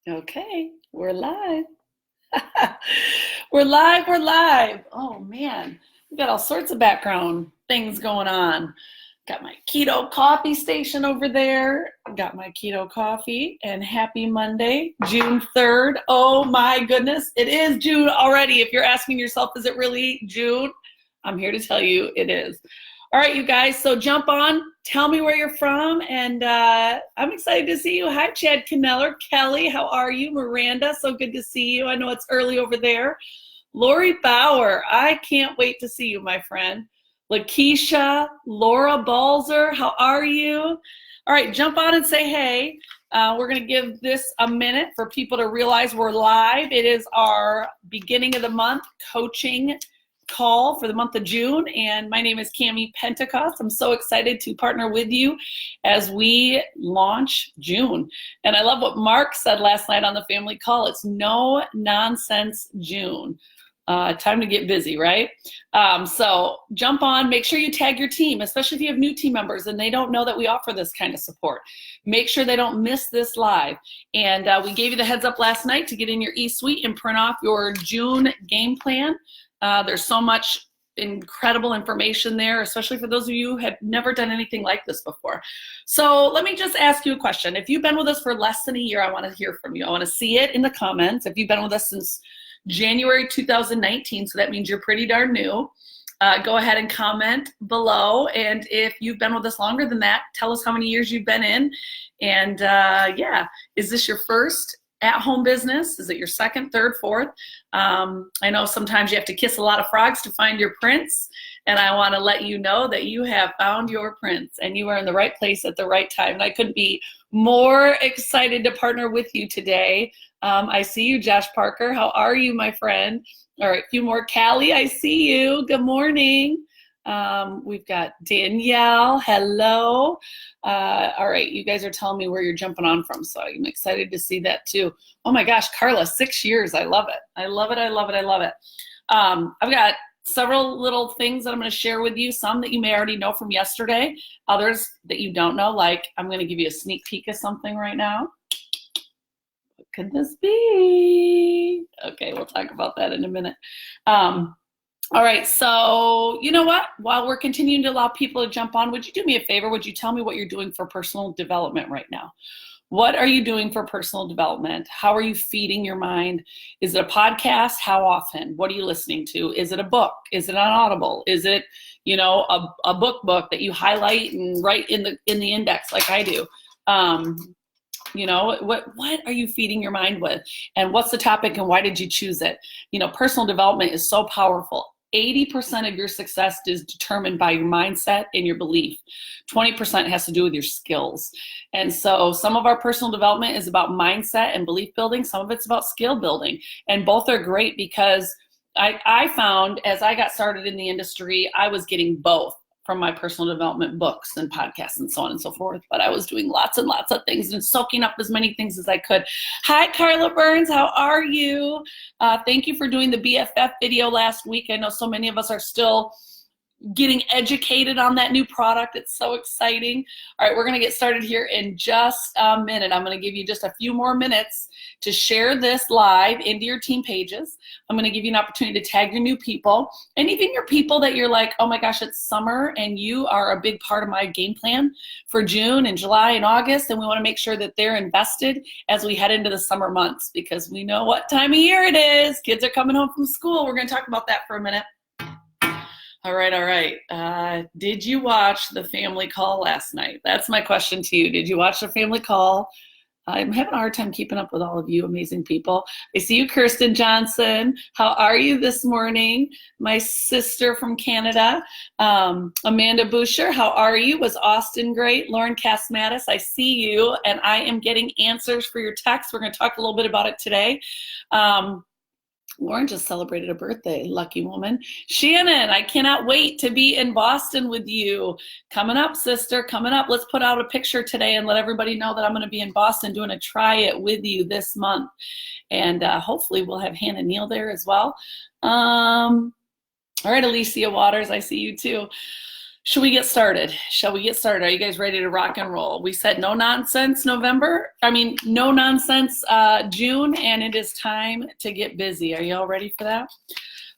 Okay, we're live. We're live. Oh man, we got all sorts of background things going on. Got my keto coffee station over there. Got my keto coffee, and happy Monday, June 3rd. Oh my goodness, it is June already. If you're asking yourself, is it really June? I'm here to tell you it is. All right, you guys, so jump on, tell me where you're from, and I'm excited to see you. Hi, Chad Canneller. Kelly, how are you? Miranda, so good to see you. I know it's early over there. Lori Bauer, I can't wait to see you, my friend. Lakeisha, Laura Balzer, how are you? All right, jump on and say hey. We're going to give this a minute for people to realize we're live. It is our beginning of the month coaching call for the month of June, and my name is Cami Pentecost. I'm so excited to partner with you as we launch June. And I love what Mark said last night on the family call. It's no nonsense June. Time to get busy, right? So jump on, make sure you tag your team, especially if you have new team members and they don't know that we offer this kind of support. Make sure they don't miss this live. And we gave you the heads up last night to get in your eSuite and print off your June game plan. There's so much incredible information there, especially for those of you who have never done anything like this before. So let me just ask you a question. If you've been with us for less than a year, I want to hear from you. I want to see it in the comments. If you've been with us since January 2019, so that means you're pretty darn new, go ahead and comment below. And if you've been with us longer than that, tell us how many years you've been in. And yeah, is this your first at-home business? Is it your second, third, fourth? I know sometimes you have to kiss a lot of frogs to find your prince, and I want to let you know that you have found your prince and you are in the right place at the right time. And I couldn't be more excited to partner with you today. I see you, Josh Parker. How are you, my friend? All right, a few more. Callie, I see you. Good morning. We've got Danielle. Hello. All right, you guys are telling me where you're jumping on from, so I'm excited to see that too. Oh my gosh, Carla, 6 years. I love it. I love it. I love it. I love it. I've got several little things that I'm going to share with you, some that you may already know from yesterday, others that you don't know, like I'm going to give you a sneak peek of something right now. What could this be? Okay, we'll talk about that in a minute. All right, so you know what? While we're continuing to allow people to jump on, would you do me a favor? Would you tell me what you're doing for personal development right now? What are you doing for personal development? How are you feeding your mind? Is it a podcast? How often? What are you listening to? Is it a book? Is it on Audible? Is it, you know, a book that you highlight and write in the index like I do? You know, what are you feeding your mind with? And what's the topic and why did you choose it? You know, personal development is so powerful. 80% of your success is determined by your mindset and your belief. 20% has to do with your skills. And so some of our personal development is about mindset and belief building. Some of it's about skill building. And both are great because I found as I got started in the industry, I was getting both from my personal development books and podcasts and so on and so forth. But I was doing lots and lots of things and soaking up as many things as I could. Hi, Carla Burns. How are you? Thank you for doing the BFF video last week. I know so many of us are still getting educated on that new product. It's so exciting. All right, we're going to get started here in just a minute. I'm going to give you just a few more minutes to share this live into your team pages. I'm going to give you an opportunity to tag your new people and even your people that you're like, oh my gosh, it's summer and you are a big part of my game plan for June and July and August. And we want to make sure that they're invested as we head into the summer months because we know what time of year it is. Kids are coming home from school. We're going to talk about that for a minute. All right. Did you watch the family call last night? That's my question to you. Did you watch the family call? I'm having a hard time keeping up with all of you amazing people. I see you, Kirsten Johnson. How are you this morning? My sister from Canada, Amanda Boucher. How are you? Was Austin great? Lauren Casmatis, I see you, and I am getting answers for your text. We're going to talk a little bit about it today. Lauren just celebrated a birthday, lucky woman. Shannon, I cannot wait to be in Boston with you. Coming up, sister, coming up. Let's put out a picture today and let everybody know that I'm going to be in Boston doing a try it with you this month. And hopefully we'll have Hannah Neal there as well. All right, Alicia Waters, I see you too. Should we get started? Shall we get started? Are you guys ready to rock and roll? We said no nonsense November. No nonsense June, and it is time to get busy. Are you all ready for that?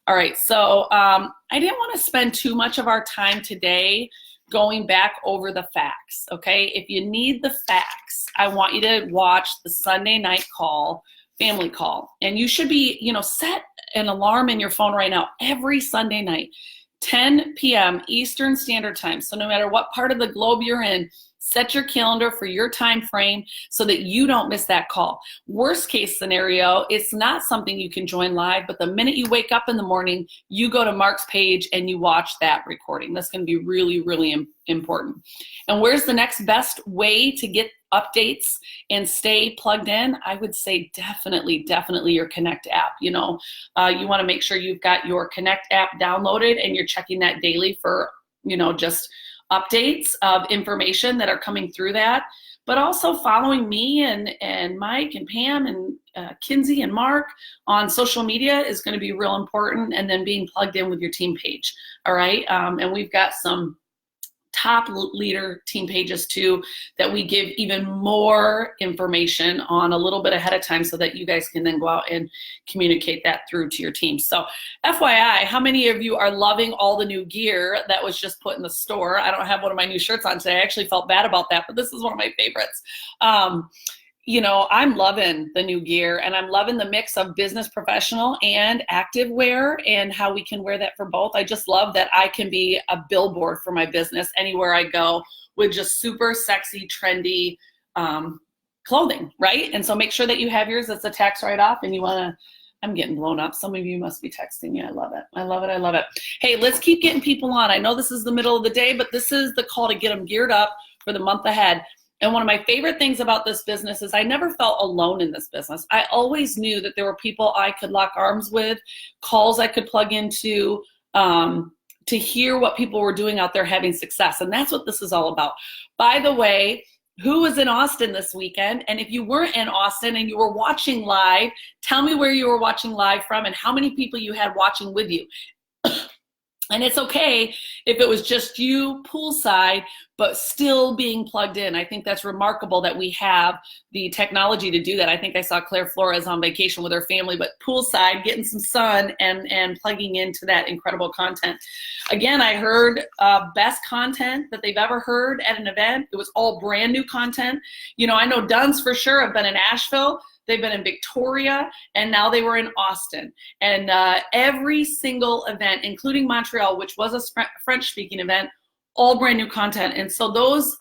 All right, so I didn't want to spend too much of our time today going back over the facts, okay? If you need the facts, I want you to watch the Sunday night call, family call. And you should be, set an alarm in your phone right now every Sunday night. 10 p.m. Eastern Standard Time. So no matter what part of the globe you're in, set your calendar for your time frame so that you don't miss that call. Worst case scenario, it's not something you can join live, but the minute you wake up in the morning, you go to Mark's page and you watch that recording. That's going to be really, really important. And where's the next best way to get updates and stay plugged in? I would say definitely your Connect app. You want to make sure you've got your Connect app downloaded and you're checking that daily for, just updates of information that are coming through that, but also following me and Mike and Pam and Kinsey and Mark on social media is going to be real important, and then being plugged in with your team page. All right. And we've got some top leader team pages too that we give even more information on a little bit ahead of time so that you guys can then go out and communicate that through to your team. So FYI, how many of you are loving all the new gear that was just put in the store? I don't have one of my new shirts on today. I actually felt bad about that, but this is one of my favorites. I'm loving the new gear, and I'm loving the mix of business professional and active wear and how we can wear that for both. I just love that I can be a billboard for my business anywhere I go with just super sexy, trendy clothing, right? And so make sure that you have yours. It's a tax write-off, and I'm getting blown up. Some of you must be texting me. I love it. Hey, let's keep getting people on. I know this is the middle of the day, but this is the call to get them geared up for the month ahead. And one of my favorite things about this business is I never felt alone in this business. I always knew that there were people I could lock arms with, calls I could plug into, to hear what people were doing out there having success. And that's what this is all about. By the way, who was in Austin this weekend? And if you weren't in Austin and you were watching live, tell me where you were watching live from and how many people you had watching with you. And it's okay if it was just you poolside, but still being plugged in. I think that's remarkable that we have the technology to do that. I think I saw Claire Flores on vacation with her family, but poolside, getting some sun and plugging into that incredible content. Again, I heard best content that they've ever heard at an event. It was all brand new content. I know Dunn's for sure have been in Asheville. They've been in Victoria, and now they were in Austin. And every single event, including Montreal, which was a French-speaking event, all brand new content. And so those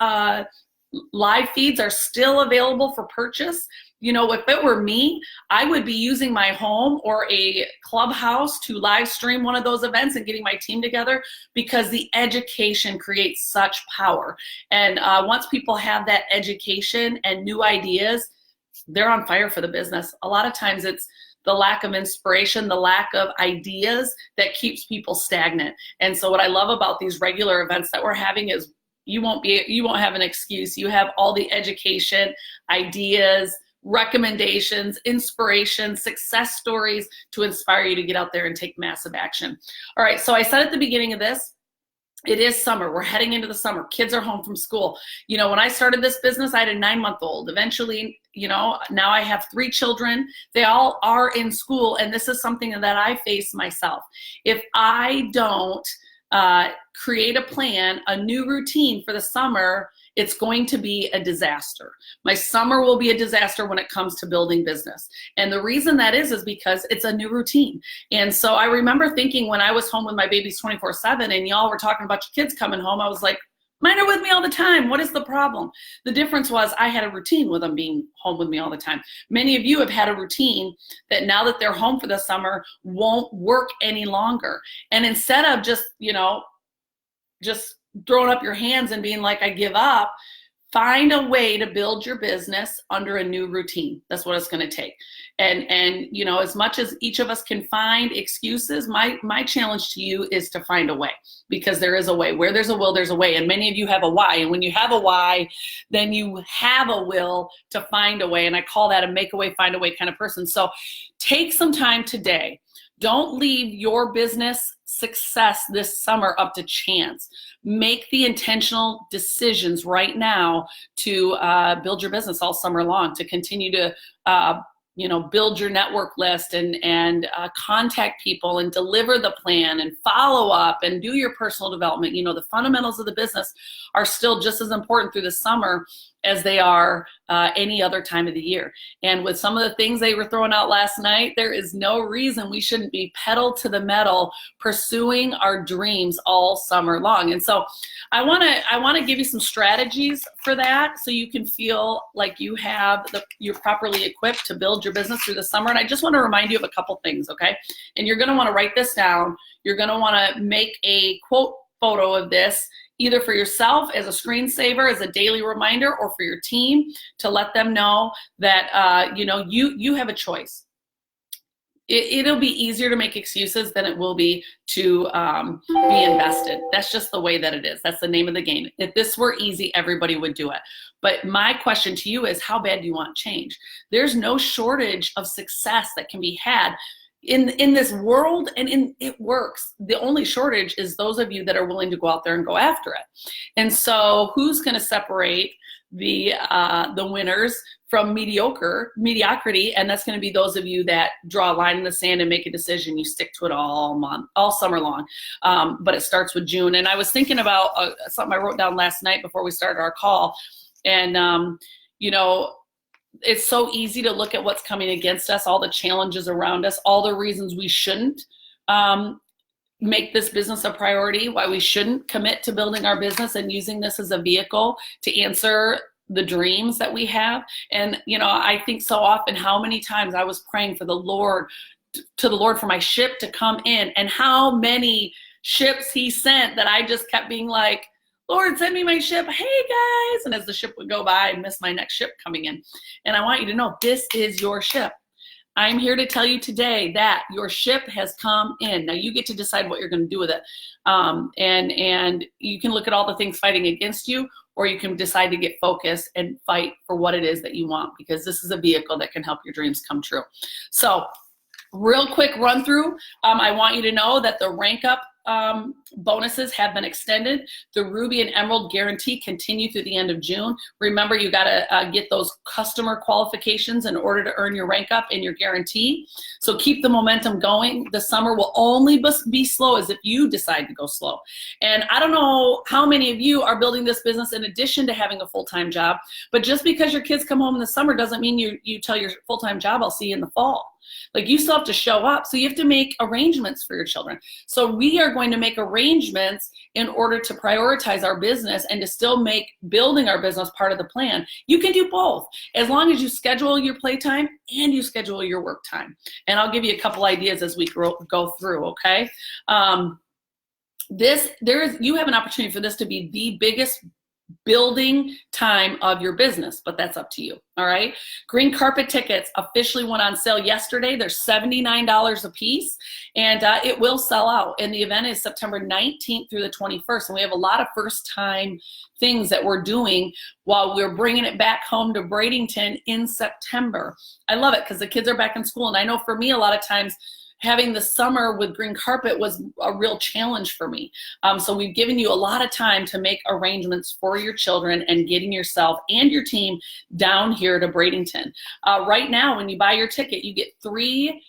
live feeds are still available for purchase. If it were me, I would be using my home or a clubhouse to live stream one of those events and getting my team together, because the education creates such power. And once people have that education and new ideas, they're on fire for the business. A lot of times it's the lack of inspiration, the lack of ideas that keeps people stagnant. And so what I love about these regular events that we're having is you won't have an excuse. You have all the education, ideas, recommendations, inspiration, success stories to inspire you to get out there and take massive action. All right, so I said at the beginning of this, it is summer. We're heading into the summer. Kids are home from school. When I started this business, I had a 9-month-old. Eventually, now I have 3 children. They all are in school, and this is something that I face myself. If I don't create a plan, a new routine for the summer, it's going to be a disaster. My summer will be a disaster when it comes to building business. And the reason that is because it's a new routine. And so I remember thinking when I was home with my babies 24/7 and y'all were talking about your kids coming home, I was like, mine are with me all the time. What is the problem? The difference was I had a routine with them being home with me all the time. Many of you have had a routine that now that they're home for the summer won't work any longer. And instead of just throwing up your hands and being like, I give up, find a way to build your business under a new routine. That's what it's going to take. And as much as each of us can find excuses, my challenge to you is to find a way, because there is a way. Where there's a will, there's a way. And many of you have a why. And when you have a why, then you have a will to find a way. And I call that a make a way, find a way kind of person. So take some time today. Don't leave your business success this summer up to chance. Make the intentional decisions right now to build your business all summer long, to continue to build your network list and contact people and deliver the plan and follow up and do your personal development. The fundamentals of the business are still just as important through the summer as they are any other time of the year. And with some of the things they were throwing out last night, there is no reason we shouldn't be pedal to the metal pursuing our dreams all summer long. And so I want to give you some strategies for that, so you can feel like you're properly equipped to build your business through the summer. And I just want to remind you of a couple things, okay? And you're going to want to write this down. You're going to want to make a quote photo of this, either for yourself as a screensaver, as a daily reminder, or for your team to let them know that you have a choice. It'll be easier to make excuses than it will be to be invested. That's just the way that it is. That's the name of the game. If this were easy, everybody would do it. But my question to you is, how bad do you want change? There's no shortage of success that can be had in this world, and it works. The only shortage is those of you that are willing to go out there and go after it. And so who's going to separate the winners from mediocrity? And that's going to be those of you that draw a line in the sand and make a decision. You stick to it all summer long. But it starts with June. And I was thinking about something I wrote down last night before we started our call. And, it's so easy to look at what's coming against us, all the challenges around us, all the reasons we shouldn't make this business a priority, why we shouldn't commit to building our business and using this as a vehicle to answer the dreams that we have. And, I think so often how many times I was praying for the Lord for my ship to come in, and how many ships he sent that I just kept being like, Lord, send me my ship. Hey, guys. And as the ship would go by, I'd miss my next ship coming in. And I want you to know, this is your ship. I'm here to tell you today that your ship has come in. Now you get to decide what you're going to do with it. And you can look at all the things fighting against you, or you can decide to get focused and fight for what it is that you want, because this is a vehicle that can help your dreams come true. So real quick run through. I want you to know that the Rank Up bonuses have been extended. The Ruby and Emerald guarantee continue through the end of June. Remember, you got to get those customer qualifications in order to earn your Rank Up and your guarantee. So keep the momentum going. The summer will only be slow as if you decide to go slow. And I don't know how many of you are building this business in addition to having a full-time job, but just because your kids come home in the summer doesn't mean you tell your full-time job, I'll see you in the fall. Like, you still have to show up. So you have to make arrangements for your children. So we are going to make arrangements in order to prioritize our business and to still make building our business part of the plan. You can do both as long as you schedule your playtime and you schedule your work time. And I'll give you a couple ideas as we go through, okay? You have an opportunity for this to be the biggest building time of your business, but that's up to you. All right. Green carpet tickets officially went on sale yesterday. They're $79 a piece, and it will sell out. And the event is September 19th through the 21st. And we have a lot of first time things that we're doing while we're bringing it back home to Bradenton in September. I love it because the kids are back in school. And I know for me, a lot of times, having the summer with green carpet was a real challenge for me. So we've given you a lot of time to make arrangements for your children and getting yourself and your team down here to Bradenton. Right now, when you buy your ticket, you get 3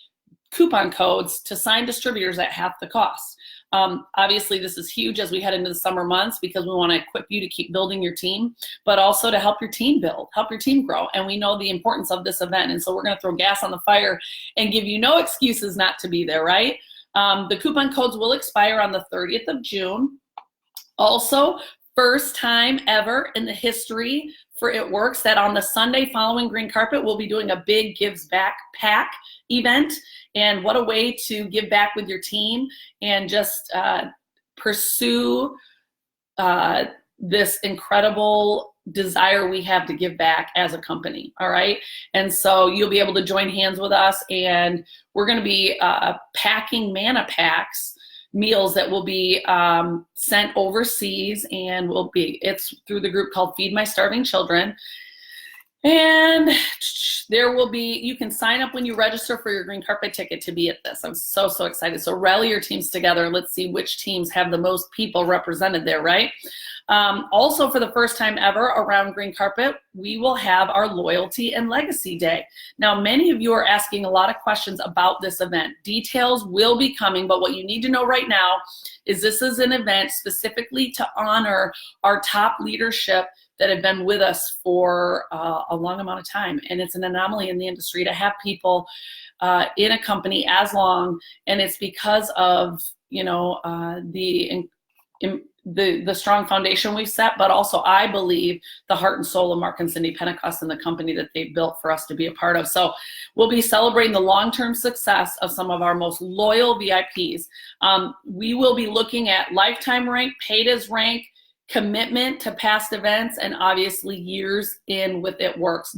coupon codes to sign distributors at half the cost. Obviously, this is huge as we head into the summer months, because we want to equip you to keep building your team, but also to help your team build, help your team grow. And we know the importance of this event. And so we're going to throw gas on the fire and give you no excuses not to be there, right? The coupon codes will expire on the 30th of June. Also, first time ever in the history for It Works that on the Sunday following green carpet, we'll be doing a big Gives Back Pack event. And what a way to give back with your team and just pursue this incredible desire we have to give back as a company. All right. And so you'll be able to join hands with us, and we're going to be packing Manna Packs meals that will be sent overseas, and it's through the group called Feed My Starving Children. And there will be, you can sign up when you register for your green carpet ticket to be at this. I'm so, so excited. So rally your teams together. Let's see which teams have the most people represented there, right? Also, for the first time ever around green carpet, we will have our Loyalty and Legacy Day. Now, many of you are asking a lot of questions about this event. Details will be coming, but what you need to know right now is this is an event specifically to honor our top leadership that have been with us for a long amount of time. And it's an anomaly in the industry to have people in a company as long, and it's because of, you know, the strong foundation we've set, but also I believe the heart and soul of Mark and Cindy Pentecost and the company that they've built for us to be a part of. So we'll be celebrating the long-term success of some of our most loyal VIPs. We will be looking at lifetime rank, paid as rank, commitment to past events, and obviously years in with It Works.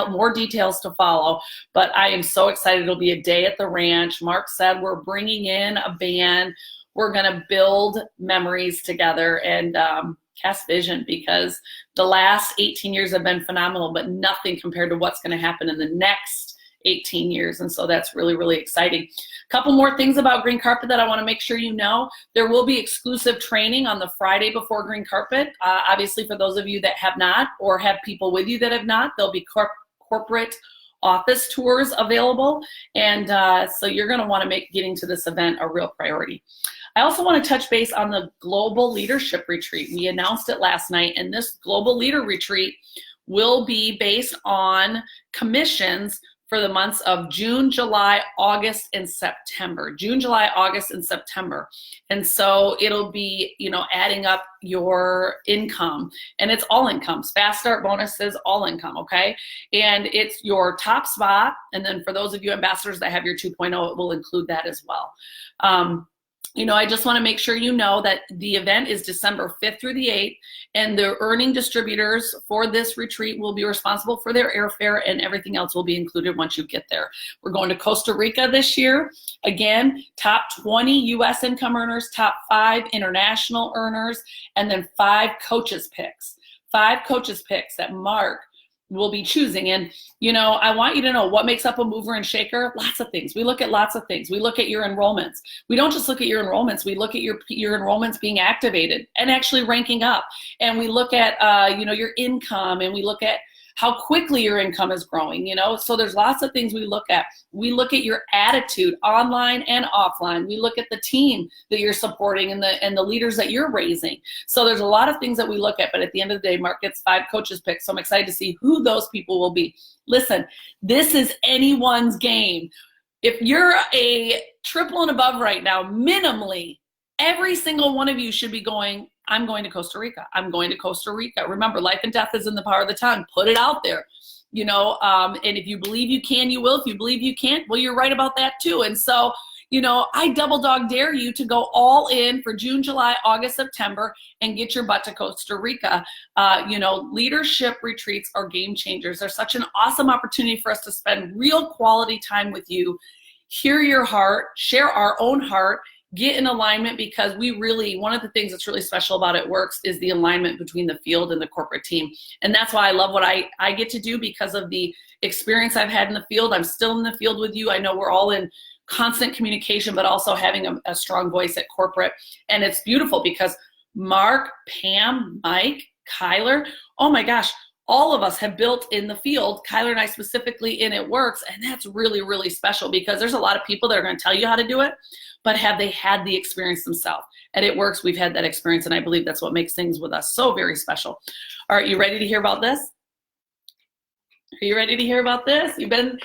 More details to follow, but I am so excited. It'll be a day at the ranch. Mark said we're bringing in a band. We're gonna build memories together and cast vision, because the last 18 years have been phenomenal, but nothing compared to what's gonna happen in the next 18 years. And so that's really, really exciting. A couple more things about green carpet that I want to make sure you know. There will be exclusive training on the Friday before green carpet. Obviously, for those of you that have not, or have people with you that have not, there'll be corporate office tours available. And so you're going to want to make getting to this event a real priority. I also want to touch base on the Global Leadership Retreat. We announced it last night, and this Global Leader Retreat will be based on commissions for the months of June, July, August, and September. June, July, August, and September. And so it'll be, you know, adding up your income, and it's all incomes. Fast Start bonuses, all income, okay? And it's your top spot. And then for those of you ambassadors that have your 2.0, it will include that as well. You know, I just want to make sure you know that the event is December 5th through the 8th, and the earning distributors for this retreat will be responsible for their airfare, and everything else will be included once you get there. We're going to Costa Rica this year. Again, top 20 U.S. income earners, top 5 international earners, and then 5 coaches picks. 5 coaches picks that Mark will be choosing. And, you know, I want you to know what makes up a mover and shaker. Lots of things. We look at lots of things. We look at your enrollments. We don't just look at your enrollments. We look at your enrollments being activated and actually ranking up. And we look at, you know, your income, and we look at how quickly your income is growing, you know? So there's lots of things we look at. We look at your attitude, online and offline. We look at the team that you're supporting and the leaders that you're raising. So there's a lot of things that we look at, but at the end of the day, Mark gets 5 coaches picked. So I'm excited to see who those people will be. Listen, this is anyone's game. If you're a triple and above right now, minimally, every single one of you should be going, I'm going to Costa Rica. I'm going to Costa Rica. Remember, life and death is in the power of the tongue. Put it out there, you know, and if you believe you can, you will. If you believe you can't, well, you're right about that too. And so, you know, I double dog dare you to go all in for June, July, August, September, and get your butt to Costa Rica. You know, leadership retreats are game changers. They're such an awesome opportunity for us to spend real quality time with you, hear your heart, share our own heart, get in alignment, because we really, one of the things that's really special about It Works is the alignment between the field and the corporate team. And that's why I love what I get to do, because of the experience I've had in the field. I'm still in the field with you. I know we're all in constant communication, but also having a strong voice at corporate. And it's beautiful because Mark, Pam, Mike, Kyler, oh my gosh, all of us have built in the field, Kyler and I specifically, in It Works. And that's really, really special, because there's a lot of people that are going to tell you how to do it, but have they had the experience themselves? At It Works, we've had that experience, and I believe that's what makes things with us so very special. All right, you ready to hear about this? Are you ready to hear about this? You've been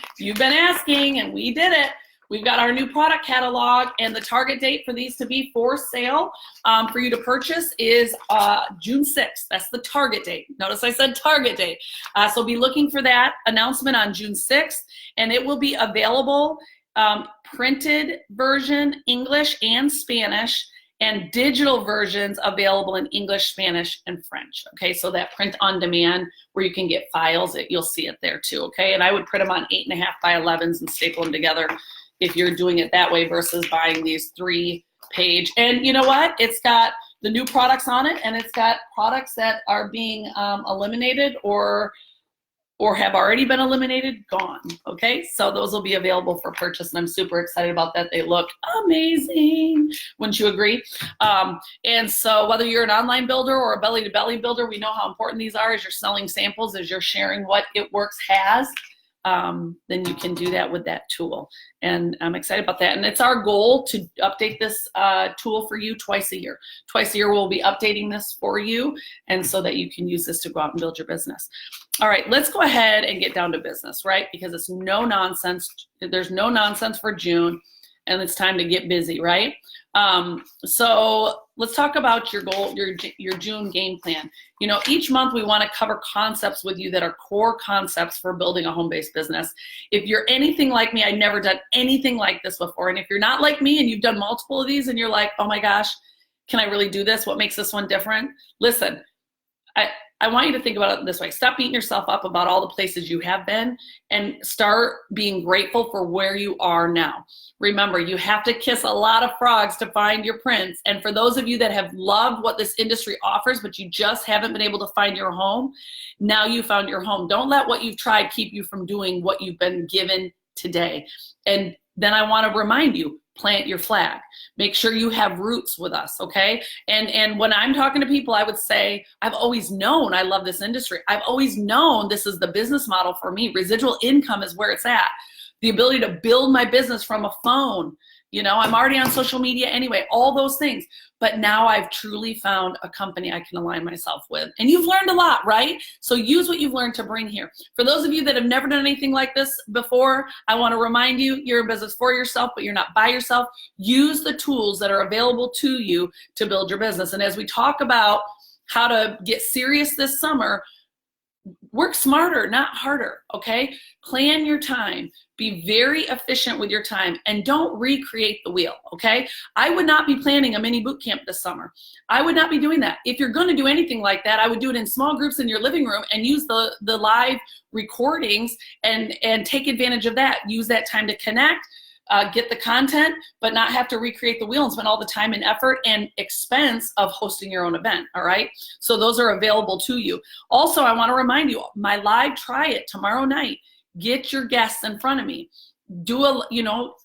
asking, and we did it. We've got our new product catalog, and the target date for these to be for sale for you to purchase is June 6th. That's the target date. Notice I said target date. So be looking for that announcement on June 6th, and it will be available printed version, English and Spanish, and digital versions available in English, Spanish, and French. Okay, so that print on demand where you can get files, you'll see it there too. Okay, and I would print them on 8.5 by 11s and staple them together if you're doing it that way versus buying these 3-page. And you know what? It's got the new products on it, and it's got products that are being eliminated or or have already been eliminated, gone. Okay, so those will be available for purchase, and I'm super excited about that. They look amazing. Wouldn't you agree? And so whether you're an online builder or a belly-to-belly builder, we know how important these are as you're selling samples, as you're sharing what It Works has. Then you can do that with that tool. And I'm excited about that. And it's our goal to update this tool for you twice a year. Twice a year we'll be updating this for you, and so that you can use this to go out and build your business. All right, let's go ahead and get down to business, right? Because it's no nonsense. There's no nonsense for June, and it's time to get busy, right? So let's talk about your goal, your June game plan. You know, each month we want to cover concepts with you that are core concepts for building a home-based business. If you're anything like me, I've never done anything like this before. And if you're not like me and you've done multiple of these and you're like, oh my gosh, can I really do this? What makes this one different? Listen, I want you to think about it this way. Stop beating yourself up about all the places you have been and start being grateful for where you are now. Remember, you have to kiss a lot of frogs to find your prince. And for those of you that have loved what this industry offers, but you just haven't been able to find your home, now you found your home. Don't let what you've tried keep you from doing what you've been given today. And then I want to remind you, plant your flag. Make sure you have roots with us, okay? And when I'm talking to people, I would say, I've always known I love this industry. I've always known this is the business model for me. Residual income is where it's at. The ability to build my business from a phone. You know, I'm already on social media anyway, all those things. But now I've truly found a company I can align myself with. And you've learned a lot, right? So use what you've learned to bring here. For those of you that have never done anything like this before, I want to remind you, you're in business for yourself, but you're not by yourself. Use the tools that are available to you to build your business. And as we talk about how to get serious this summer, work smarter, not harder, okay? Plan your time. Be very efficient with your time, and don't recreate the wheel, okay? I would not be planning a mini boot camp this summer. I would not be doing that. If you're gonna do anything like that, I would do it in small groups in your living room and use the live recordings and take advantage of that. Use that time to connect, get the content, but not have to recreate the wheel and spend all the time and effort and expense of hosting your own event, all right? So those are available to you. Also, I wanna remind you, my live Try It tomorrow night. Get your guests in front of me.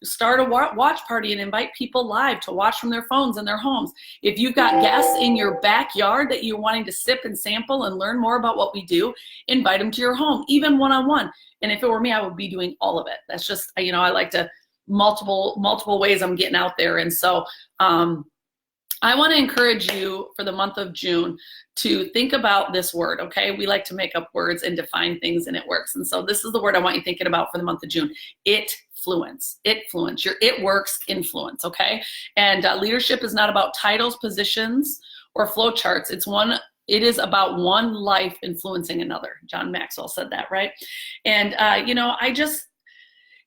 Start a watch party and invite people live to watch from their phones in their homes. If you've got guests in your backyard that you're wanting to sip and sample and learn more about what we do, invite them to your home, even one-on-one. And if it were me, I would be doing all of it. That's just, I like to multiple ways I'm getting out there. And so I want to encourage you for the month of June to think about this word, okay? We like to make up words and define things, and It Works. And so this is the word I want you thinking about for the month of June. Itfluence. Itfluence. Your It Works influence, okay? And leadership is not about titles, positions, or flow charts. It is about one life influencing another. John Maxwell said that, right? And,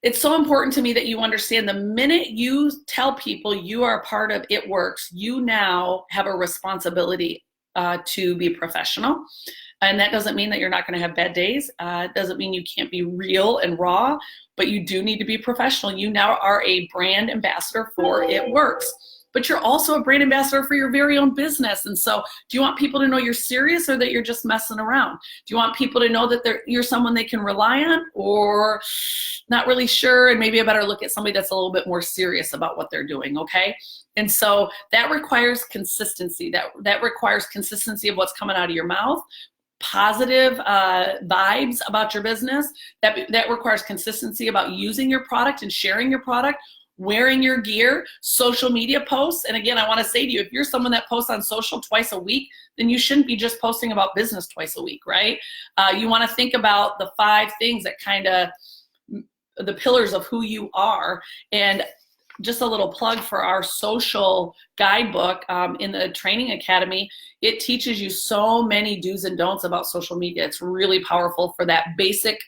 it's so important to me that you understand the minute you tell people you are a part of It Works, you now have a responsibility to be professional. And that doesn't mean that you're not going to have bad days. It doesn't mean you can't be real and raw, but you do need to be professional. You now are a brand ambassador for It Works. But you're also a brand ambassador for your very own business. And so do you want people to know you're serious or that you're just messing around? Do you want people to know that you're someone they can rely on, or not really sure, and maybe I better look at somebody that's a little bit more serious about what they're doing, okay? And so that requires consistency. That requires consistency of what's coming out of your mouth, positive vibes about your business. That requires consistency about using your product and sharing your product, wearing your gear, social media posts. And again, I want to say to you, if you're someone that posts on social twice a week, then you shouldn't be just posting about business twice a week, right? You want to think about the 5 things that kind of, the pillars of who you are. And just a little plug for our social guidebook in the Training Academy. It teaches you so many do's and don'ts about social media. It's really powerful for that basic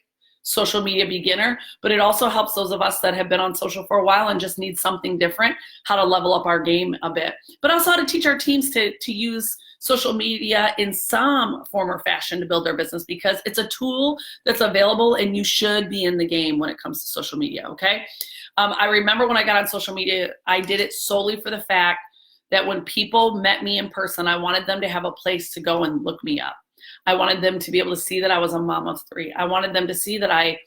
social media beginner, but it also helps those of us that have been on social for a while and just need something different, how to level up our game a bit. But also how to teach our teams to use social media in some form or fashion to build their business, because it's a tool that's available and you should be in the game when it comes to social media, okay? I remember when I got on social media, I did it solely for the fact that when people met me in person, I wanted them to have a place to go and look me up. I wanted them to be able to see that I was a mom of 3. I wanted them to see that I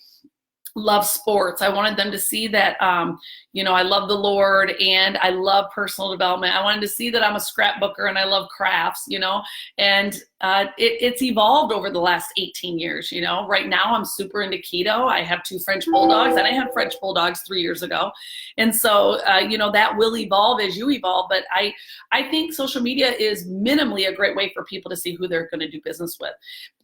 love sports. I wanted them to see that, I love the Lord and I love personal development. I wanted to see that I'm a scrapbooker and I love crafts, and it's evolved over the last 18 years. Right now I'm super into keto. I have 2 French bulldogs, and I had French bulldogs 3 years ago. And so, that will evolve as you evolve. But I think social media is minimally a great way for people to see who they're going to do business with.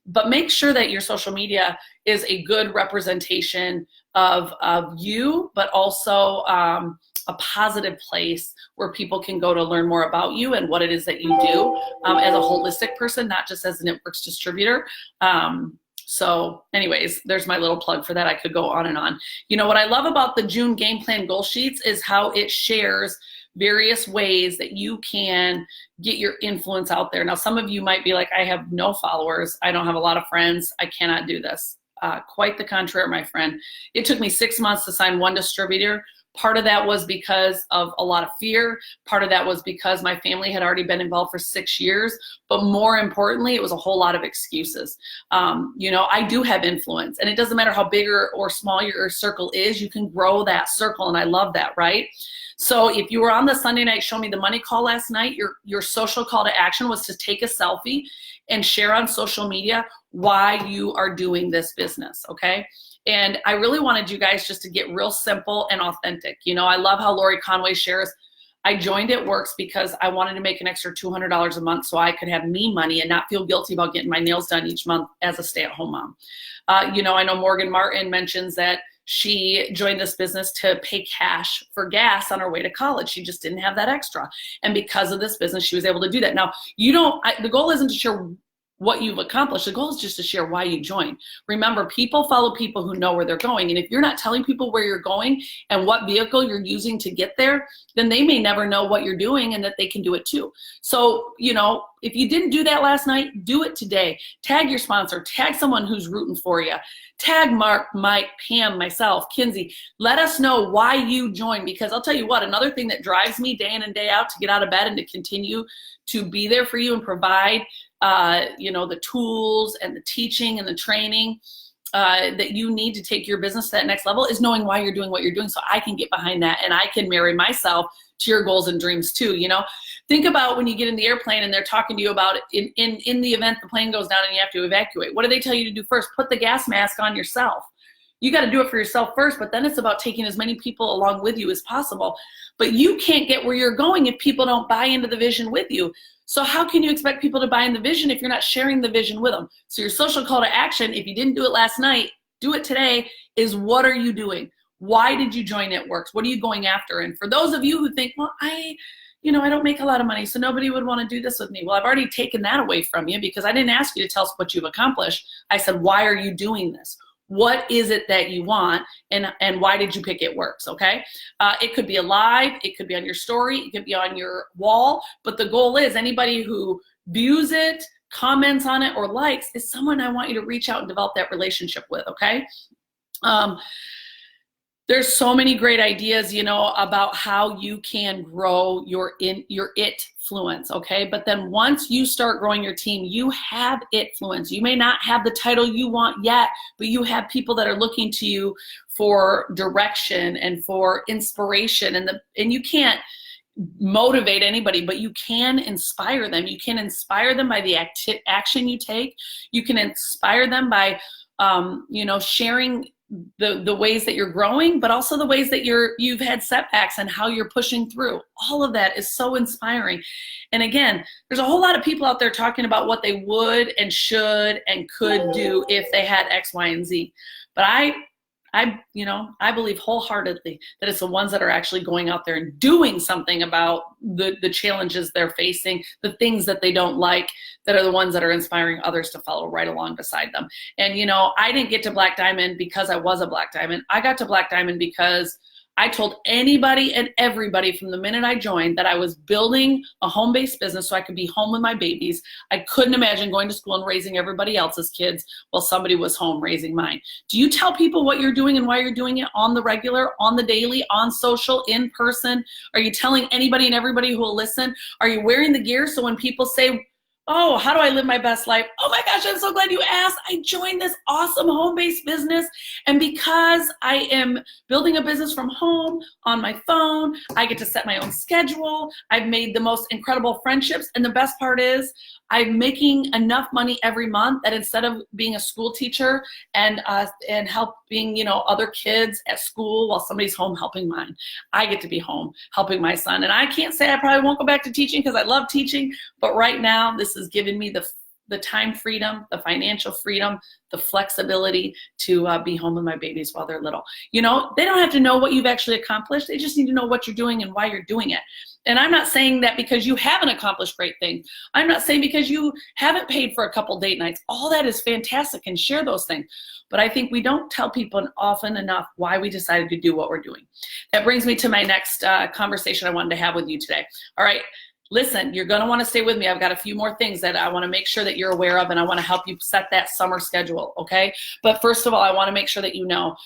But make sure that your social media is a good representation of you, but also a positive place where people can go to learn more about you and what it is that you do as a holistic person, not just as a networks distributor. So anyways, there's my little plug for that. I could go on and on. What I love about the June game plan goal sheets is how it shares various ways that you can get your influence out there. Now, some of you might be like, I have no followers. I don't have a lot of friends. I cannot do this. Quite the contrary, my friend. It took me 6 months to sign 1 distributor. Part of that was because of a lot of fear. Part of that was because my family had already been involved for 6 years. But more importantly, it was a whole lot of excuses. I do have influence, and it doesn't matter how big or small your circle is, you can grow that circle, and I love that, right? So if you were on the Sunday night Show Me the Money call last night, your social call to action was to take a selfie and share on social media why you are doing this business, okay? And I really wanted you guys just to get real simple and authentic. I love how Lori Conway shares, I joined It Works because I wanted to make an extra $200 a month so I could have me money and not feel guilty about getting my nails done each month as a stay-at-home mom. I know Morgan Martin mentions that she joined this business to pay cash for gas on her way to college. She just didn't have that extra. And because of this business, she was able to do that. Now, the goal isn't to share what you've accomplished. The goal is just to share why you joined. Remember, people follow people who know where they're going. And if you're not telling people where you're going and what vehicle you're using to get there, then they may never know what you're doing and that they can do it too. So, if you didn't do that last night, do it today. Tag your sponsor, tag someone who's rooting for you. Tag Mark, Mike, Pam, myself, Kinsey. Let us know why you joined, because I'll tell you what, another thing that drives me day in and day out to get out of bed and to continue to be there for you and provide the tools and the teaching and the training that you need to take your business to that next level is knowing why you're doing what you're doing, so I can get behind that and I can marry myself to your goals and dreams too. Think about when you get in the airplane and they're talking to you about it in the event the plane goes down and you have to evacuate. What do they tell you to do first? Put the gas mask on yourself. You got to do it for yourself first, but then it's about taking as many people along with you as possible. But you can't get where you're going if people don't buy into the vision with you. So how can you expect people to buy in the vision if you're not sharing the vision with them? So your social call to action, if you didn't do it last night, do it today, is what are you doing? Why did you join It Works? What are you going after? And for those of you who think, well, I don't make a lot of money, so nobody would want to do this with me. Well, I've already taken that away from you because I didn't ask you to tell us what you've accomplished. I said, why are you doing this? What is it that you want, and why did you pick It Works, okay? It could be a live, it could be on your story, it could be on your wall, but the goal is anybody who views it, comments on it, or likes is someone I want you to reach out and develop that relationship with, okay? There's so many great ideas, about how you can grow your influence, okay? But then once you start growing your team, you have influence. You may not have the title you want yet, but you have people that are looking to you for direction and for inspiration, and you can't motivate anybody, but you can inspire them. You can inspire them by the action you take. You can inspire them by sharing the ways that you're growing, but also the ways that you've had setbacks and how you're pushing through. All of that is so inspiring. And again, there's a whole lot of people out there talking about what they would and should and could do if they had X, Y, and Z. But I believe wholeheartedly that it's the ones that are actually going out there and doing something about the challenges they're facing, the things that they don't like, that are the ones that are inspiring others to follow right along beside them. And, I didn't get to Black Diamond because I was a Black Diamond. I got to Black Diamond because I told anybody and everybody from the minute I joined that I was building a home-based business so I could be home with my babies. I couldn't imagine going to school and raising everybody else's kids while somebody was home raising mine. Do you tell people what you're doing and why you're doing it on the regular, on the daily, on social, in person? Are you telling anybody and everybody who will listen? Are you wearing the gear so when people say, Oh, how do I live my best life? Oh my gosh, I'm so glad you asked. I joined this awesome home-based business. And because I am building a business from home on my phone, I get to set my own schedule. I've made the most incredible friendships. And the best part is I'm making enough money every month that instead of being a school teacher and helping, other kids at school while somebody's home helping mine, I get to be home helping my son. And I can't say I probably won't go back to teaching because I love teaching, but right now this has given me the time freedom, the financial freedom, the flexibility to be home with my babies while they're little. They don't have to know what you've actually accomplished. They just need to know what you're doing and why you're doing it. And I'm not saying that because you haven't accomplished great things. I'm not saying because you haven't paid for a couple date nights. All that is fantastic, and share those things. But I think we don't tell people often enough why we decided to do what we're doing. That brings me to my next conversation I wanted to have with you today. All right. Listen, you're going to want to stay with me. I've got a few more things that I want to make sure that you're aware of, and I want to help you set that summer schedule, okay? But first of all, I want to make sure that you know,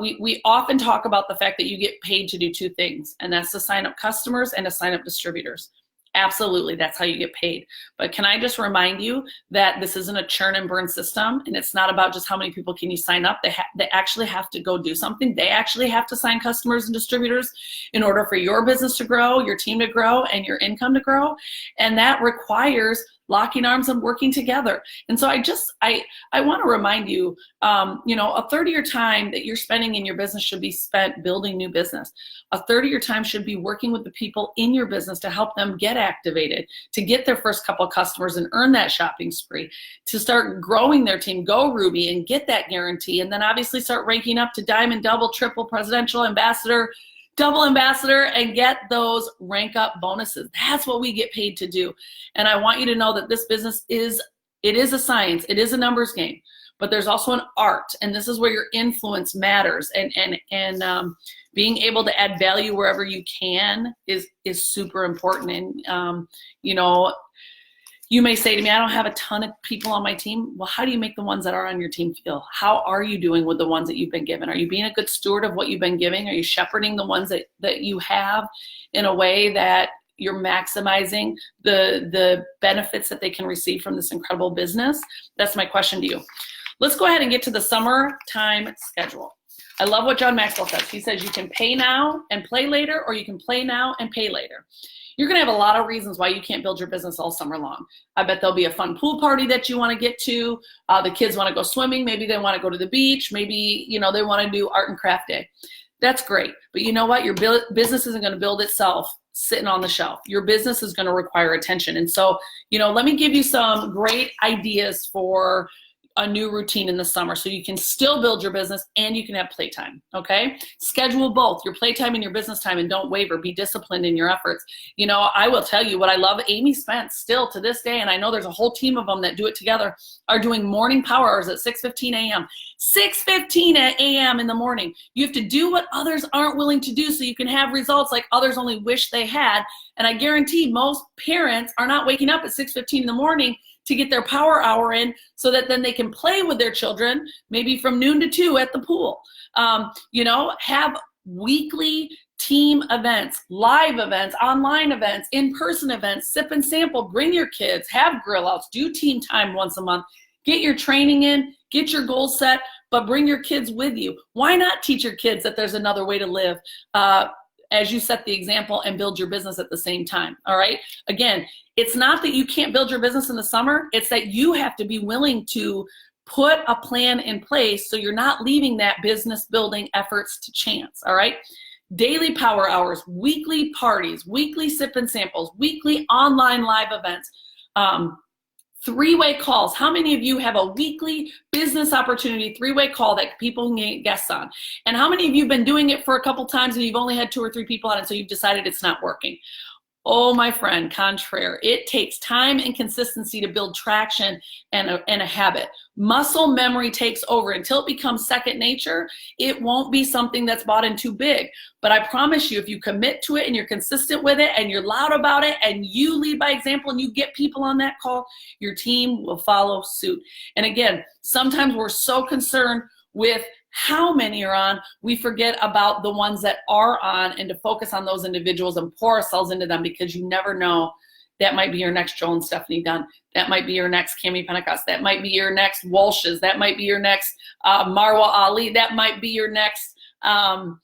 we often talk about the fact that you get paid to do two things, and that's to sign up customers and to sign up distributors. Absolutely, that's how you get paid. But can I just remind you that this isn't a churn and burn system, and it's not about just how many people can you sign up. They actually have to go do something. They actually have to sign customers and distributors in order for your business to grow, your team to grow, and your income to grow. And that requires locking arms and working together. And so I want to remind you, a third of your time that you're spending in your business should be spent building new business. A third of your time should be working with the people in your business to help them get activated, to get their first couple of customers and earn that shopping spree, to start growing their team, go Ruby, and get that guarantee. And then obviously start ranking up to diamond, double, triple, presidential, ambassador, double ambassador, and get those rank up bonuses. That's what we get paid to do. And I want you to know that this business is a science. It is a numbers game, but there's also an art, and this is where your influence matters. And being able to add value wherever you can is super important. And you may say to me, I don't have a ton of people on my team. Well, how do you make the ones that are on your team feel? How are you doing with the ones that you've been given? Are you being a good steward of what you've been giving? Are you shepherding the ones that you have in a way that you're maximizing the benefits that they can receive from this incredible business? That's my question to you. Let's go ahead and get to the summertime schedule. I love what John Maxwell says. He says you can pay now and play later, or you can play now and pay later. You're going to have a lot of reasons why you can't build your business all summer long. I bet there'll be a fun pool party that you want to get to. The kids want to go swimming. Maybe they want to go to the beach. Maybe, they want to do art and craft day. That's great. But you know what? Your business isn't going to build itself sitting on the shelf. Your business is going to require attention. And so, let me give you some great ideas for a new routine in the summer so you can still build your business and you can have playtime, okay? Schedule both, your playtime and your business time, and don't waver. Be disciplined in your efforts. I will tell you what I love. Amy Spence still to this day, and I know there's a whole team of them that do it together, are doing morning power hours at 6:15 a.m. 6:15 a.m. in the morning. You have to do what others aren't willing to do so you can have results like others only wish they had. And I guarantee most parents are not waking up at 6:15 in the morning to get their power hour in so that then they can play with their children, maybe from noon to 2 at the pool. Have weekly team events, live events, online events, in-person events, sip and sample, bring your kids, have grill outs, do team time once a month, get your training in, get your goals set, but bring your kids with you. Why not teach your kids that there's another way to live as you set the example and build your business at the same time, all right? Again, it's not that you can't build your business in the summer, it's that you have to be willing to put a plan in place so you're not leaving that business building efforts to chance, all right? Daily power hours, weekly parties, weekly sip and samples, weekly online live events, three-way calls. How many of you have a weekly business opportunity three-way call that people can get guests on? And how many of you have been doing it for a couple times and you've only had 2 or 3 people on it, so you've decided it's not working? Oh, my friend, contraire. It takes time and consistency to build traction and a habit. Muscle memory takes over. Until it becomes second nature, it won't be something that's bought in too big. But I promise you, if you commit to it and you're consistent with it and you're loud about it and you lead by example and you get people on that call, your team will follow suit. And again, sometimes we're so concerned with how many are on, we forget about the ones that are on and to focus on those individuals and pour ourselves into them, because you never know That might be your next Joel and Stephanie Dunn. That might be your next Cami Pentecost. That might be your next Walshes. That might be your next Marwa Ali. That might be your next, Amanda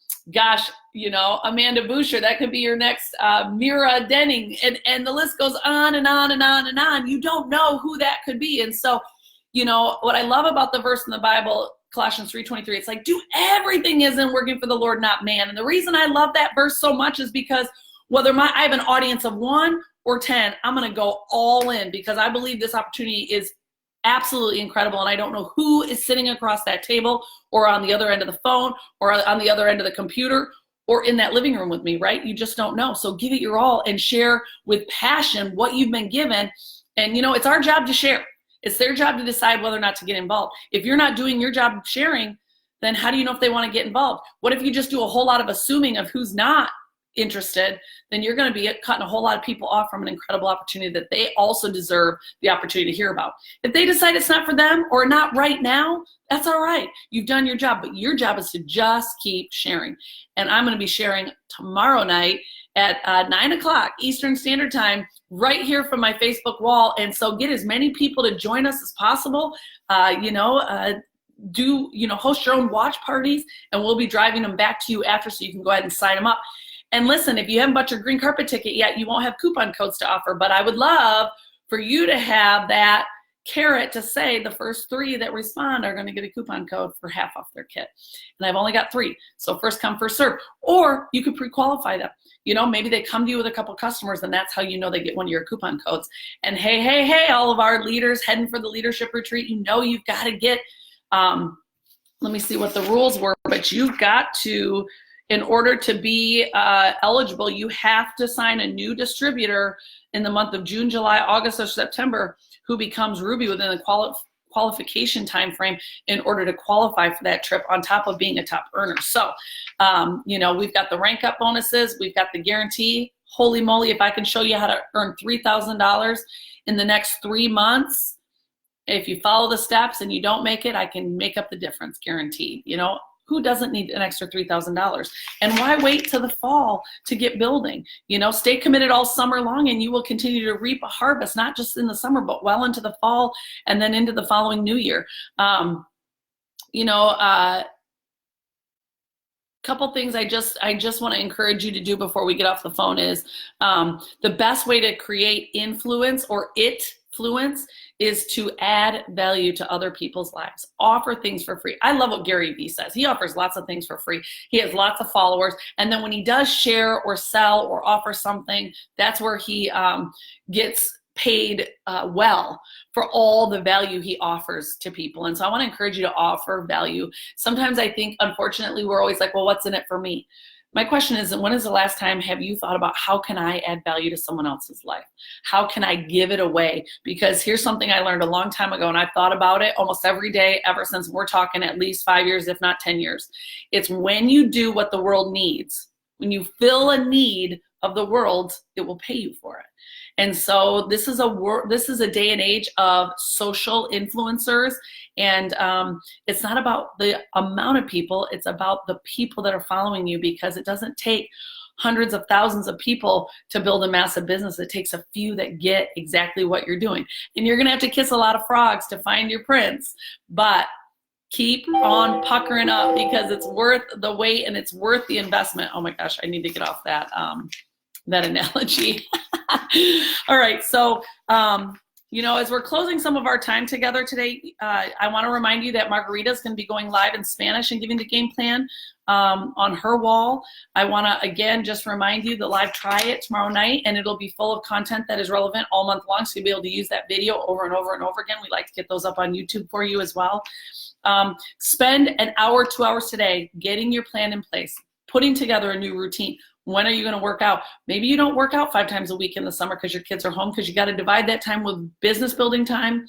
Boucher. That could be your next Mira Denning. And the list goes on and on and on and on. You don't know who that could be. And so, what I love about the verse in the Bible, Colossians 3:23, it's like, do everything as in working for the Lord, not man. And the reason I love that verse so much is because whether I have an audience of 1 or 10, I'm going to go all in because I believe this opportunity is absolutely incredible. And I don't know who is sitting across that table or on the other end of the phone or on the other end of the computer or in that living room with me, right? You just don't know. So give it your all and share with passion what you've been given. And, it's our job to share. It's their job to decide whether or not to get involved. If you're not doing your job of sharing, then how do you know if they want to get involved? What if you just do a whole lot of assuming of who's not interested? Then you're going to be cutting a whole lot of people off from an incredible opportunity that they also deserve the opportunity to hear about. If they decide it's not for them or not right now, that's all right. You've done your job, but your job is to just keep sharing. And I'm going to be sharing tomorrow night at 9 o'clock Eastern Standard Time right here from my Facebook wall. And so get as many people to join us as possible. Host your own watch parties, and we'll be driving them back to you after so you can go ahead and sign them up. And listen, if you haven't bought your green carpet ticket yet, you won't have coupon codes to offer, but I would love for you to have that carrot to say the first 3 that respond are going to get a coupon code for half off their kit. And I've only got 3. So first come, first serve. Or you could pre-qualify them. Maybe they come to you with a couple customers and that's how you know they get one of your coupon codes. And hey, all of our leaders heading for the leadership retreat, you've got to get, let me see what the rules were, but you've got to, in order to be eligible, you have to sign a new distributor in the month of June, July, August, or September who becomes Ruby within the qualification time frame in order to qualify for that trip on top of being a top earner. So, we've got the rank up bonuses. We've got the guarantee. Holy moly, if I can show you how to earn $3,000 in the next 3 months, if you follow the steps and you don't make it, I can make up the difference, guaranteed. Who doesn't need an extra $3,000? And why wait till the fall to get building? Stay committed all summer long and you will continue to reap a harvest, not just in the summer, but well into the fall and then into the following new year. Couple things I just want to encourage you to do before we get off the phone is the best way to create influence or influence is to add value to other people's lives. Offer things for free. I love what Gary Vee says. He offers lots of things for free. He has lots of followers. And then when he does share or sell or offer something, that's where he gets paid well for all the value he offers to people. And so I want to encourage you to offer value. Sometimes I think, unfortunately, we're always like, well, what's in it for me? My question is, when is the last time have you thought about how can I add value to someone else's life? How can I give it away? Because here's something I learned a long time ago, and I've thought about it almost every day ever since we're talking at least 5 years, if not 10 years. It's when you do what the world needs, when you fill a need of the world, it will pay you for it. And so this is a day and age of social influencers, and it's not about the amount of people, it's about the people that are following you, because it doesn't take hundreds of thousands of people to build a massive business. It takes a few that get exactly what you're doing. And you're gonna have to kiss a lot of frogs to find your prince, but keep on puckering up because it's worth the wait and it's worth the investment. Oh my gosh, I need to get off that analogy. All right, so as we're closing some of our time together today, I want to remind you that Margarita's going to be going live in Spanish and giving the game plan on her wall. I want to again just remind you the live try it tomorrow night, and it'll be full of content that is relevant all month long, so you'll be able to use that video over and over and over again. We like to get those up on YouTube for you as well. Spend an hour, 2 hours today getting your plan in place, putting together a new routine. When are you going to work out? Maybe you don't work out 5 times a week in the summer because your kids are home, because you got to divide that time with business building time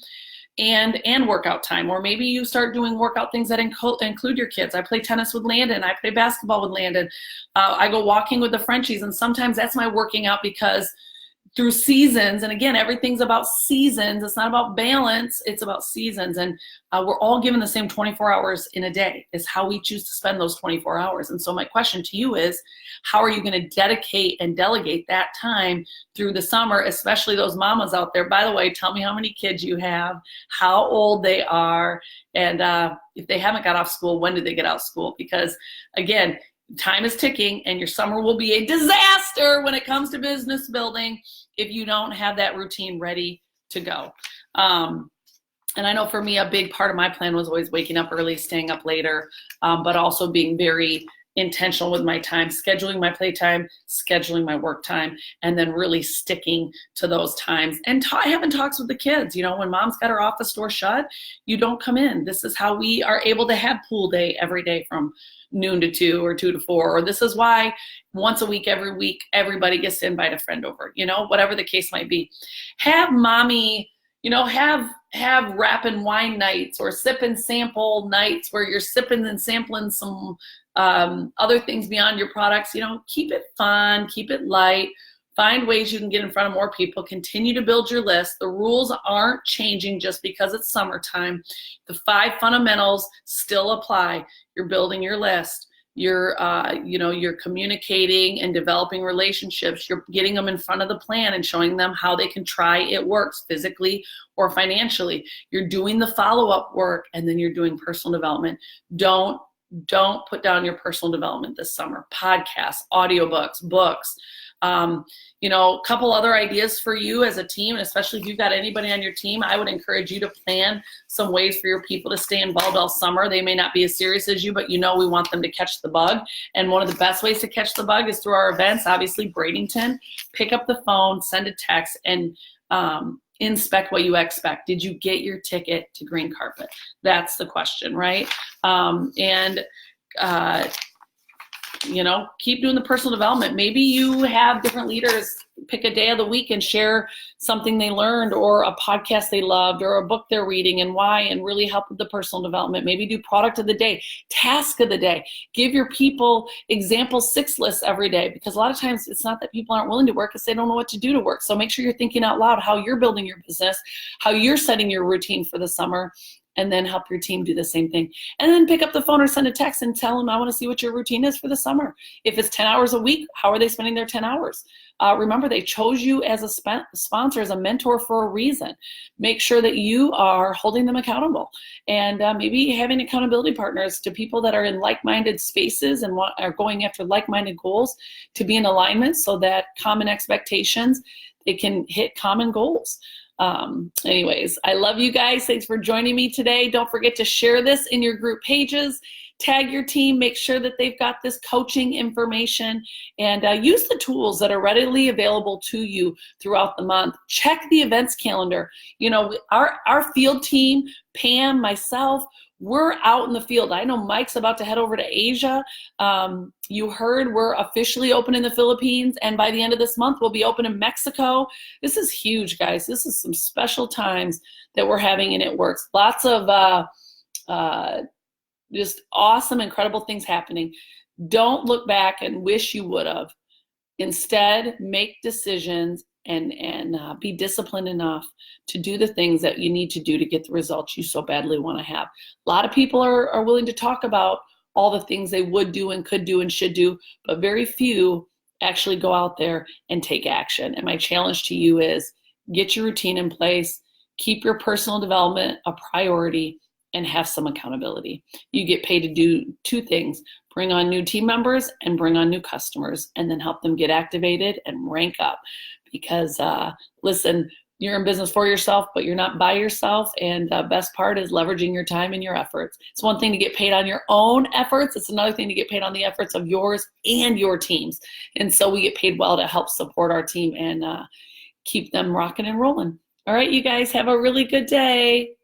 and workout time. Or maybe you start doing workout things that include your kids. I play tennis with Landon. I play basketball with Landon. I go walking with the Frenchies, and sometimes that's my working out because through seasons. And again, everything's about seasons. It's not about balance. It's about seasons. And we're all given the same 24 hours in a day. Is how we choose to spend those 24 hours. And so my question to you is, how are you going to dedicate and delegate that time through the summer, especially those mamas out there? By the way, tell me how many kids you have, how old they are, and if they haven't got off school, when did they get out of school? Because again, time is ticking, and your summer will be a disaster when it comes to business building if you don't have that routine ready to go. And I know for me, a big part of my plan was always waking up early, staying up later, but also being very intentional with my time, scheduling my playtime, scheduling my work time, and then really sticking to those times and having talks with the kids. You know, when mom's got her office door shut, you don't come in. This is how we are able to have pool day every day from noon to 2 or 2 to 4, or this is why once a week, every week, everybody gets to invite a friend over, you know, whatever the case might be. Have mommy, you know, have rap and wine nights or sip and sample nights where you're sipping and sampling some other things beyond your products. You know, keep it fun, keep it light, find ways you can get in front of more people, continue to build your list. The rules aren't changing just because it's summertime. The 5 fundamentals still apply. You're building your list. You're communicating and developing relationships. You're getting them in front of the plan and showing them how they can try it works physically or financially. You're doing the follow-up work, and then you're doing personal development. Don't put down your personal development this summer. Podcasts, audiobooks, books. A couple other ideas for you as a team, and especially if you've got anybody on your team, I would encourage you to plan some ways for your people to stay involved all summer. They may not be as serious as you, but we want them to catch the bug. And one of the best ways to catch the bug is through our events. Obviously, Bradenton, pick up the phone, send a text, and inspect what you expect. Did you get your ticket to green carpet? That's the question, right? Keep doing the personal development. Maybe you have different leaders pick a day of the week and share something they learned, or a podcast they loved, or a book they're reading and why, and really help with the personal development. Maybe do product of the day, task of the day. Give your people example 6 lists every day, because a lot of times it's not that people aren't willing to work, it's they don't know what to do to work. So make sure you're thinking out loud how you're building your business, how you're setting your routine for the summer, and then help your team do the same thing. And then pick up the phone or send a text and tell them, I want to see what your routine is for the summer. If it's 10 hours a week, how are they spending their 10 hours? Remember, they chose you as a sponsor, as a mentor for a reason. Make sure that you are holding them accountable, and maybe having accountability partners to people that are in like-minded spaces and are going after like-minded goals to be in alignment, so that common expectations, they can hit common goals. Anyways, I love you guys. Thanks for joining me today. Don't forget to share this in your group pages. Tag your team, make sure that they've got this coaching information, and use the tools that are readily available to you throughout the month. Check the events calendar. Our field team, Pam, myself, we're out in the field. I know Mike's about to head over to Asia. You heard we're officially open in the Philippines, and by the end of this month, we'll be open in Mexico. This is huge, guys. This is some special times that we're having, and it works. Lots of just awesome, incredible things happening. Don't look back and wish you would have. Instead, make decisions and be disciplined enough to do the things that you need to do to get the results you so badly want to have. A lot of people are willing to talk about all the things they would do and could do and should do, but very few actually go out there and take action. And my challenge to you is, get your routine in place, keep your personal development a priority, and have some accountability. You get paid to do 2 things: bring on new team members and bring on new customers, and then help them get activated and rank up. Because listen, you're in business for yourself, but you're not by yourself. And the best part is leveraging your time and your efforts. It's one thing to get paid on your own efforts. It's another thing to get paid on the efforts of yours and your teams. And so we get paid well to help support our team and keep them rocking and rolling. All right, you guys, have a really good day.